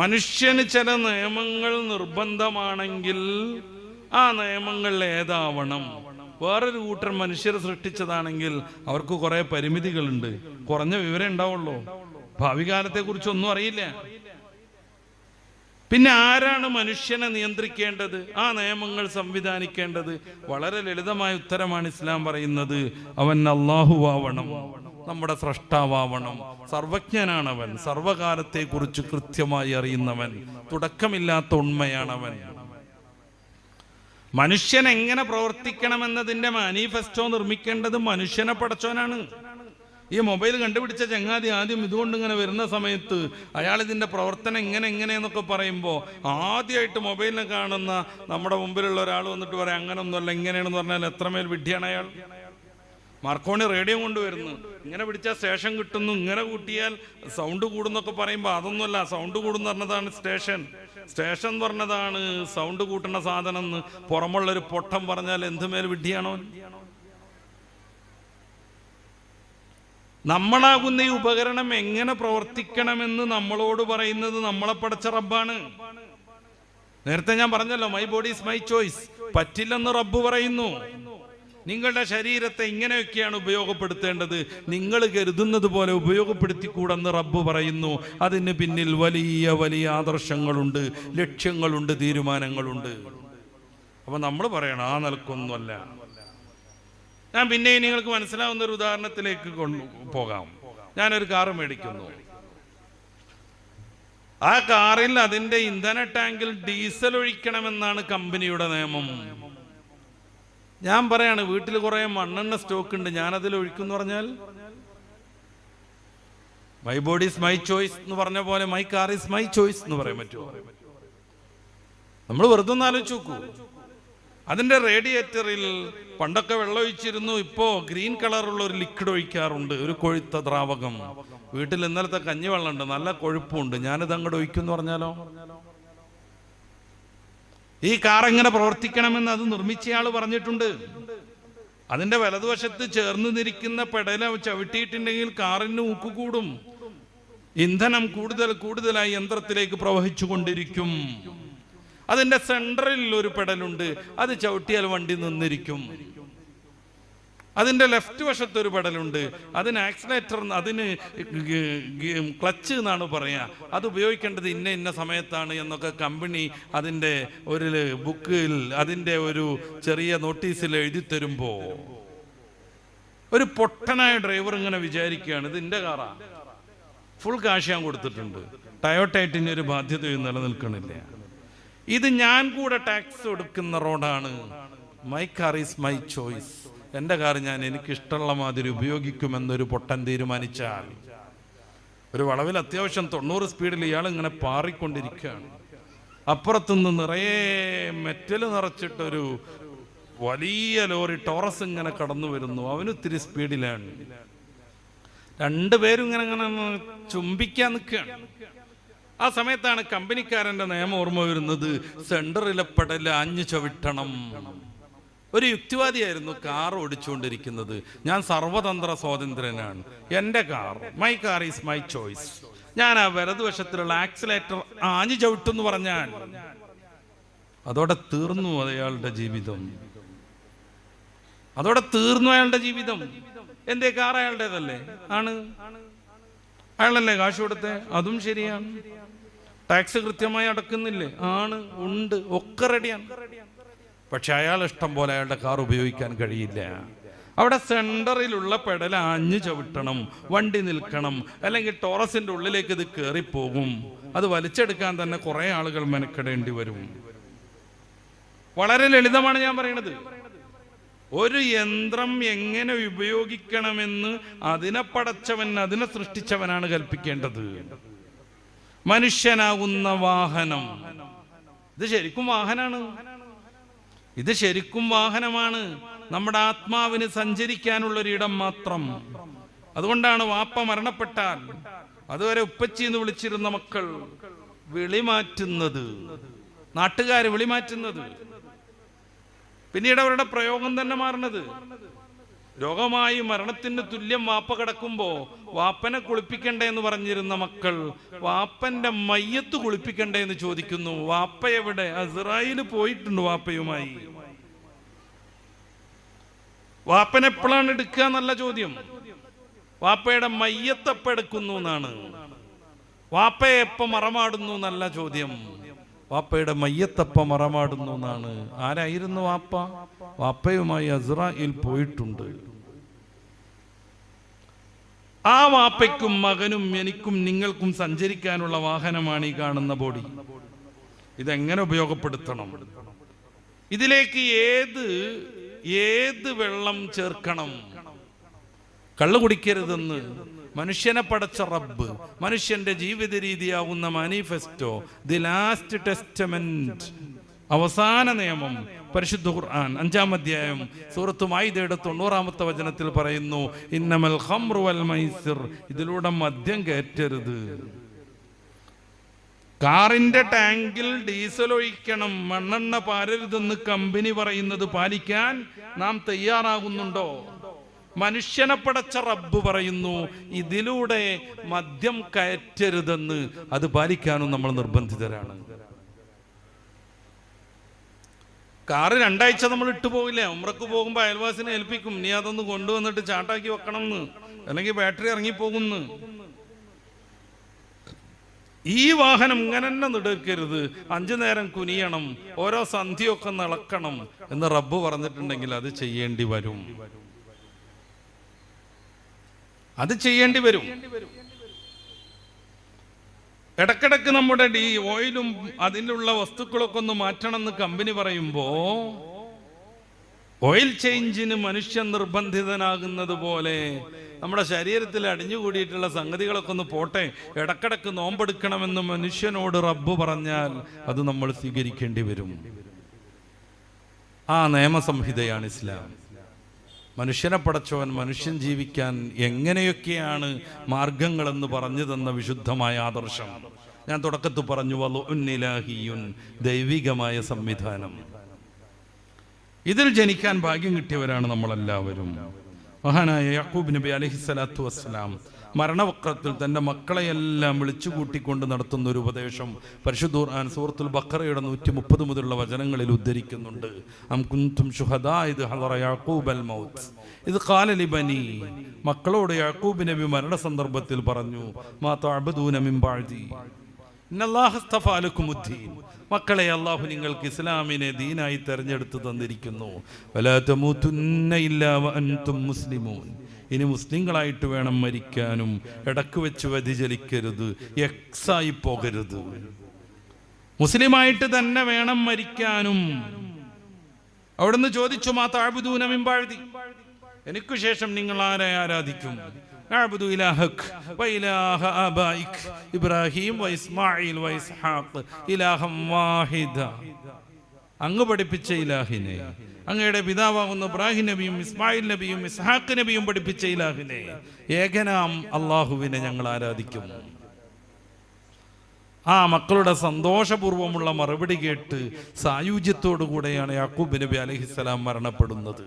മനുഷ്യന് ചില നിയമങ്ങൾ നിർബന്ധമാണെങ്കിൽ ആ നിയമങ്ങൾ ഏതാവണം. വേറൊരു കൂട്ടർ മനുഷ്യരെ സൃഷ്ടിച്ചതാണെങ്കിൽ അവർക്ക് കുറെ പരിമിതികളുണ്ട്, കുറഞ്ഞ വിവരം ഉണ്ടാവുള്ളൂ, ഭാവി കാലത്തെ കുറിച്ചൊന്നും അറിയില്ല. പിന്നെ ആരാണ് മനുഷ്യനെ നിയന്ത്രിക്കേണ്ടത്, ആ നിയമങ്ങൾ സംവിധാനിക്കേണ്ടത്? വളരെ ലളിതമായ ഉത്തരമാണ് ഇസ്ലാം പറയുന്നത്. അവൻ അല്ലാഹുവാവണം, നമ്മുടെ സ്രഷ്ടാവണം, സർവജ്ഞനാണവൻ, സർവകാലത്തെ കുറിച്ച് കൃത്യമായി അറിയുന്നവൻ, തുടക്കമില്ലാത്ത ഉണ്മയാണവൻ. മനുഷ്യൻ എങ്ങനെ പ്രവർത്തിക്കണമെന്നതിന്റെ മാനിഫെസ്റ്റോ നിർമ്മിക്കേണ്ടത് മനുഷ്യനെ പടച്ചോനാണ്. ഈ മൊബൈൽ കണ്ടുപിടിച്ച ചങ്ങാതി ആദ്യം ഇതുകൊണ്ട് ഇങ്ങനെ വരുന്ന സമയത്ത് അയാൾ ഇതിന്റെ പ്രവർത്തനം എങ്ങനെയെന്നൊക്കെ പറയുമ്പോൾ ആദ്യമായിട്ട് മൊബൈലിനെ കാണുന്ന നമ്മുടെ മുമ്പിലുള്ള ഒരാൾ വന്നിട്ട് പറയാം അങ്ങനൊന്നുമല്ല ഇങ്ങനെയാണെന്ന് പറഞ്ഞാൽ എത്രമേൽ വിഡ്ഢിയാണ് അയാൾ. മാർക്കോണി റേഡിയോ കൊണ്ടുവരുന്നു, ഇങ്ങനെ പിടിച്ചാൽ സ്റ്റേഷൻ കിട്ടുന്നു, ഇങ്ങനെ കൂട്ടിയാൽ സൗണ്ട് കൂടുന്നൊക്കെ പറയുമ്പോൾ അതൊന്നുമല്ല, സൗണ്ട് കൂടുന്ന പറഞ്ഞതാണ് സ്റ്റേഷൻ എന്ന് പറഞ്ഞതാണ് സൗണ്ട് കൂട്ടുന്ന സാധനം എന്ന് പുറമുള്ളൊരു പൊട്ടം പറഞ്ഞാൽ എന്തുമേൽ വിഡ്ഢിയാണോ? നമ്മളാകുന്ന ഈ ഉപകരണം എങ്ങനെ പ്രവർത്തിക്കണമെന്ന് നമ്മളോട് പറയുന്നത് നമ്മളെ പടച്ച റബ്ബാണ്. നേരത്തെ ഞാൻ പറഞ്ഞല്ലോ, my body is my choice. പറ്റില്ലെന്ന് റബ്ബ് പറയുന്നു. നിങ്ങളുടെ ശരീരത്തെ ഇങ്ങനെയൊക്കെയാണ് ഉപയോഗപ്പെടുത്തേണ്ടത്, നിങ്ങൾ കരുതുന്നത് പോലെ ഉപയോഗപ്പെടുത്തിക്കൂടെന്ന് റബ്ബ് പറയുന്നു. അതിന് പിന്നിൽ വലിയ വലിയ ആദർശങ്ങളുണ്ട്, ലക്ഷ്യങ്ങളുണ്ട്, തീരുമാനങ്ങളുണ്ട്. അപ്പൊ നമ്മൾ പറയണം ആ നിലക്കൊന്നുമല്ല. ഞാൻ പിന്നെ നിങ്ങൾക്ക് മനസ്സിലാവുന്ന ഒരു ഉദാഹരണത്തിലേക്ക് പോകാം. ഞാനൊരു കാറ് മേടിക്കുന്നു. ആ കാറിൽ അതിന്റെ ഇന്ധന ടാങ്കിൽ ഡീസൽ ഒഴിക്കണമെന്നാണ് കമ്പനിയുടെ നിയമം. ഞാൻ പറയാണ് വീട്ടിൽ കുറെ മണ്ണെണ്ണ സ്റ്റോക്ക് ഉണ്ട്, ഞാനതിൽ ഒഴിക്കും എന്ന് പറഞ്ഞാൽ my body is my choice എന്ന് പറഞ്ഞ പോലെ my car is my choice എന്ന് പറയാൻ പറ്റുമോ? നമ്മൾ വെറുതെ ഒന്ന് ആലോചിച്ച് നോക്കൂ. അതിന്റെ റേഡിയേറ്ററിൽ പണ്ടൊക്കെ വെള്ളം ഒഴിച്ചിരുന്നു, ഇപ്പോ ഗ്രീൻ കളറുള്ള ഒരു ലിക്വിഡ് ഒഴിക്കാറുണ്ട്, ഒരു കൊഴുത്ത ദ്രാവകം. വീട്ടിൽ ഇന്നലത്തെ കഞ്ഞിവെള്ളം ഉണ്ട്, നല്ല കൊഴുപ്പുണ്ട്, ഞാനിത് അങ്ങോട്ട് ഒഴിക്കും എന്ന് പറഞ്ഞാലോ? ഈ കാർ എങ്ങനെ പ്രവർത്തിക്കണമെന്ന് അത് നിർമ്മിച്ചയാൾ പറഞ്ഞിട്ടുണ്ട്. അതിന്റെ വലതുവശത്ത് ചേർന്ന് നിൽക്കുന്ന പെടല ചവിട്ടിയിട്ടുണ്ടെങ്കിൽ കാറിന് ഊക്ക് കൂടും, ഇന്ധനം കൂടുതലായി യന്ത്രത്തിലേക്ക് പ്രവഹിച്ചു കൊണ്ടിരിക്കും. അതിന്റെ സെൻട്രലിൽ ഒരു പെടലുണ്ട്, അത് ചവിട്ടിയാൽ വണ്ടി നിന്നിരിക്കും. അതിന്റെ ലെഫ്റ്റ് വശത്ത് ഒരു പെടലുണ്ട്, അതിന് ആക്സിലേറ്റർ, അതിന് ക്ലച്ച് എന്നാണ് പറയാ. അത് ഉപയോഗിക്കേണ്ടത് ഇന്ന സമയത്താണ് എന്നൊക്കെ കമ്പനി അതിന്റെ ഒരു ബുക്കിൽ, അതിന്റെ ഒരു ചെറിയ നോട്ടീസിൽ എഴുതി തരുമ്പോ ഒരു പൊട്ടനായ ഡ്രൈവർ ഇങ്ങനെ വിചാരിക്കുകയാണ് ഇത് എന്റെ കാറാ, ഫുൾ കാശ് ഞാൻ കൊടുത്തിട്ടുണ്ട്, ടയോട്ടയായിട്ടിന് ഒരു ബാധ്യതയും നിലനിൽക്കണില്ല, ഇത് ഞാൻ കൂടെ ടാക്സ് കൊടുക്കുന്ന റോഡാണ്, my car is my choice, എൻ്റെ കാർ ഞാൻ എനിക്ക് ഇഷ്ടമുള്ള മാതിരി ഉപയോഗിക്കുമെന്നൊരു പൊട്ടൻ തീരുമാനിച്ചാൽ, ഒരു വളവിൽ അത്യാവശ്യം 90 സ്പീഡിൽ ഇയാൾ ഇങ്ങനെ പാറിക്കൊണ്ടിരിക്കുകയാണ്, അപ്പുറത്തുനിന്ന് നിറയെ മെറ്റൽ നിറച്ചിട്ടൊരു വലിയ ലോറി ടോറസ് ഇങ്ങനെ കടന്നു വരുന്നു, അവനൊത്തിരി സ്പീഡിലാണ്, രണ്ടുപേരും ഇങ്ങനെ ചുംബിക്കാൻ നിൽക്കുകയാണ്. ആ സമയത്താണ് കമ്പനിക്കാരന്റെ നിയമം ഓർമ്മ വരുന്നത്, സെന്ററിലെ പെടൽ ആഞ്ഞു ചവിട്ടണം. ഒരു യുക്തിവാദിയായിരുന്നു കാർ ഓടിച്ചുകൊണ്ടിരിക്കുന്നത്. ഞാൻ സർവതന്ത്ര സ്വാതന്ത്ര്യനാണ്, എൻ്റെ car, my car is my choice, ഞാൻ ആ വലതുവശത്തിലുള്ള ആക്സിലേറ്റർ ആഞ്ഞു ചവിട്ടെന്ന് പറഞ്ഞാൽ അതോടെ തീർന്നു അയാളുടെ ജീവിതം, അതോടെ തീർന്നു അയാളുടെ ജീവിതം. എന്തേ, കാർ അയാളുടേതല്ലേ? ആണ്, അയാളല്ലേ കാശ് കൊടുത്തേ, അതും ശരിയാണ്. ടാക്സ് കൃത്യമായി അടക്കുന്നില്ലേ? ആണ്, ഉണ്ട്, ഒക്കെ റെഡിയാണ്. പക്ഷെ അയാൾ ഇഷ്ടം പോലെ അയാളുടെ കാർ ഉപയോഗിക്കാൻ കഴിയില്ല. അവിടെ സെന്ററിലുള്ള പെടൽ ആഞ്ഞു ചവിട്ടണം, വണ്ടി നിൽക്കണം, അല്ലെങ്കിൽ ടോറസിന്റെ ഉള്ളിലേക്ക് ഇത് കയറിപ്പോകും. അത് വലിച്ചെടുക്കാൻ തന്നെ കുറെ ആളുകൾ മെനക്കെടേണ്ടി വരും. വളരെ ലളിതമാണ് ഞാൻ പറയുന്നത്. ഒരു യന്ത്രം എങ്ങനെ ഉപയോഗിക്കണമെന്ന് അതിനെ പടച്ചവൻ, അതിനെ സൃഷ്ടിച്ചവനാണ് കൽപ്പിക്കേണ്ടത്. മനുഷ്യനാകുന്ന വാഹനം, ഇത് ശരിക്കും വാഹനമാണ്, ഇത് ശരിക്കും വാഹനമാണ്, നമ്മുടെ ആത്മാവിന് സഞ്ചരിക്കാനുള്ളൊരിടം മാത്രം. അതുകൊണ്ടാണ് വാപ്പ മരണപ്പെട്ടാൽ അതുവരെ ഉപ്പച്ചി എന്ന് വിളിച്ചിരുന്ന മക്കൾ വിളിമാറ്റുന്നത്, നാട്ടുകാർ വിളിമാറ്റുന്നത്, പിന്നീട് അവരുടെ പ്രയോഗം തന്നെ മാറുന്നത്. രോഗമായി മരണത്തിന് തുല്യം വാപ്പ കിടക്കുമ്പോ വാപ്പനെ കുളിപ്പിക്കണ്ടേ എന്ന് പറഞ്ഞിരുന്ന മക്കൾ വാപ്പന്റെ മയ്യത്ത് കുളിപ്പിക്കണ്ടേ എന്ന് ചോദിക്കുന്നു. വാപ്പ എവിടെ? അസ്രായേൽ പോയിട്ടുണ്ട് വാപ്പയുമായി. വാപ്പനെ എപ്പോഴാണ് എടുക്കുക എന്നല്ല ചോദ്യം, വാപ്പയുടെ മയ്യത്ത് എപ്പ എടുക്കുന്നു എന്നാണ്. വാപ്പയെ എപ്പ മറമാടുന്നു എന്നല്ല ചോദ്യം, വാപ്പയുടെ മയ്യത്തപ്പ മറമാടുന്നു എന്നാണ്. ആരായിരുന്നു വാപ്പ? വാപ്പയുമായി അസ്രായേൽ പോയിട്ടുണ്ട്. ആ വാപ്പയ്ക്കും മകനും എനിക്കും നിങ്ങൾക്കും സഞ്ചരിക്കാനുള്ള വാഹനമാണ് ഈ കാണുന്ന ബോഡി. ഇതെങ്ങനെ ഉപയോഗപ്പെടുത്തണം? ഇതിലേക്ക് ഏത് വെള്ളം ചേർക്കണം? കള്ളു കുടിക്കരുതെന്ന് മനുഷ്യനെ പടച്ച റബ്ബ്, മനുഷ്യന്റെ ജീവിത രീതിയാവുന്ന മാനിഫെസ്റ്റോ, ദി ലാസ്റ്റ് ടെസ്റ്റമെന്റ്, അവസാന നിയമം, പരിശുദ്ധ ഖുർആൻ 5-ാം അധ്യായം സൂറത്ത് മാഇദയുടെ 90-ാമത്തെ വചനത്തിൽ പറയുന്നു, ഇന്നമൽ ഖംറു വൽ മൈസിർ, ഇതിലൂടെ മദ്യം കയറ്റരുത്. കാറിന്റെ ടാങ്കിൽ ഡീസൽ ഒഴിക്കണം, മണ്ണെണ്ണ പാരരുതെന്ന് കമ്പനി പറയുന്നത് പാലിക്കാൻ നാം തയ്യാറാകുന്നുണ്ടോ? മനുഷ്യനെ പടച്ച റബ്ബ് പറയുന്നു ഇതിലൂടെ മദ്യം കയറ്റരുതെന്ന്, അത് പാലിക്കാനും നമ്മൾ നിർബന്ധിതരാണ്. കാറ് 2 ആഴ്ച നമ്മൾ ഇട്ടു പോകില്ലേ? ഉംറക്ക് പോകുമ്പോൾ അയൽവാസിനെ ഏൽപ്പിക്കും, നീ അതൊന്ന് കൊണ്ടുവന്നിട്ട് ചാട്ടാക്കി വെക്കണം എന്ന്, അല്ലെങ്കിൽ ബാറ്ററി ഇറങ്ങിപ്പോകുന്നു. ഈ വാഹനം ഇങ്ങനെ തന്നെ നിടക്കരുത്, 5 നേരം കുനിയണം, ഓരോ സന്ധിയൊക്കെ നടക്കണം എന്ന് റബ്ബ് പറഞ്ഞിട്ടുണ്ടെങ്കിൽ അത് ചെയ്യേണ്ടി വരും. അത് ചെയ്യേണ്ടി വരും. ഇടക്കിടക്ക് നമ്മുടെ ഓയിലും അതിലുള്ള വസ്തുക്കളൊക്കെ ഒന്ന് മാറ്റണം എന്ന് കമ്പനി പറയുമ്പോ ഓയിൽ ചേഞ്ചിന് മനുഷ്യൻ നിർബന്ധിതനാകുന്നത് പോലെ നമ്മുടെ ശരീരത്തിൽ അടിഞ്ഞുകൂടിയിട്ടുള്ള സംഗതികളൊക്കെ ഒന്ന് പോട്ടെ, ഇടക്കിടക്ക് നോമ്പെടുക്കണമെന്ന് മനുഷ്യനോട് റബ്ബ് പറഞ്ഞാൽ അത് നമ്മൾ സ്വീകരിക്കേണ്ടി വരും. ആ നിയമസംഹിതയാണ് ഇസ്ലാം. മനുഷ്യനെ പടച്ചവൻ മനുഷ്യൻ ജീവിക്കാൻ എങ്ങനെയൊക്കെയാണ് മാർഗങ്ങളെന്ന് പറഞ്ഞു തന്ന വിശുദ്ധമായ ആദർശം. ഞാൻ തുടക്കത്തിൽ പറഞ്ഞു, വലുന്നിലാഹിയുൻ, ദൈവികമായ സംവിധാനം. ഇതിൽ ജനിക്കാൻ ഭാഗ്യം കിട്ടിയവരാണ് നമ്മളെല്ലാവരും. മഹാനായ യാക്കൂബ് നബി അലൈഹിസ്സലാത്തു വസ്സലാം മരണവക്രത്തിൽ തൻ്റെ മക്കളെയെല്ലാം വിളിച്ചു കൂട്ടിക്കൊണ്ട് നടത്തുന്ന ഒരു ഉപദേശം പരിശുദ്ധ ഖുർആൻ സൂറത്തുൽ ബഖറയുടെ 130 മുതലുള്ള വചനങ്ങളിൽ ഉദ്ധരിക്കുന്നുണ്ട്. അം കുൻതും ശുഹദാ ഇദ് ഹദറ യാക്കൂബൽ മൗത്ത് ഇദ് ഖാല ലിബനി, മക്കളോട് യാക്കൂബ് നബി മരണ സന്ദർഭത്തിൽ പറഞ്ഞു, മാ തഅബദൂന മിൻ ബഅദി ഇന്നല്ലാഹ ഇസ്തഫാ ലക്കുമുദ്ദീൻ, മക്കളെ, അള്ളാഹു നിങ്ങൾക്ക് ഇസ്ലാമിനെ ദീനായി തെരഞ്ഞെടുത്ത് തന്നിരിക്കുന്നു. വലാ തമൂതുന്ന ഇല്ലാ വഅൻതും മുസ്ലിമൂൻ, ഇനി മുസ്ലിങ്ങളായിട്ട് വേണം മരിക്കാനും, ഇടക്ക് വെച്ച് വ്യതിചലിക്കരുത്, എക്സായി പോകരുത്, മുസ്ലിമായിട്ട് തന്നെ വേണം മരിക്കാനും. അവിടുന്ന് ചോദിച്ചു, മാ തഅബുദൂന മിൻ ബഅദി, എനിക്കു ശേഷം നിങ്ങൾ ആരെ ആരാധിക്കും? നഅബുദു ഇലാഹക് വഇലാഹ ആബായിക് ഇബ്രാഹിം വഇസ്മാഈൽ വഇസ്ഹാഖ് ഇലാഹം വാഹിദ, അങ്ങ് പഠിപ്പിച്ച ഇലാഹിനെ, അങ്ങയുടെ പിതാവാകുന്ന ഇബ്രാഹിം നബിയും ഇസ്മായിൽ നബിയും ഇസ്ഹാഖ് നബിയും പഠിപ്പിച്ച ഇലാഹിനെ, ഏകനാം അള്ളാഹുവിനെ ഞങ്ങൾ ആരാധിക്കും. ആ മക്കളുടെ സന്തോഷപൂർവമുള്ള മറുപടി കേട്ട് സായുജ്യത്തോടു കൂടെയാണ് യാക്കൂബ് നബി അലൈഹിസ്സലാം മരണപ്പെടുന്നത്.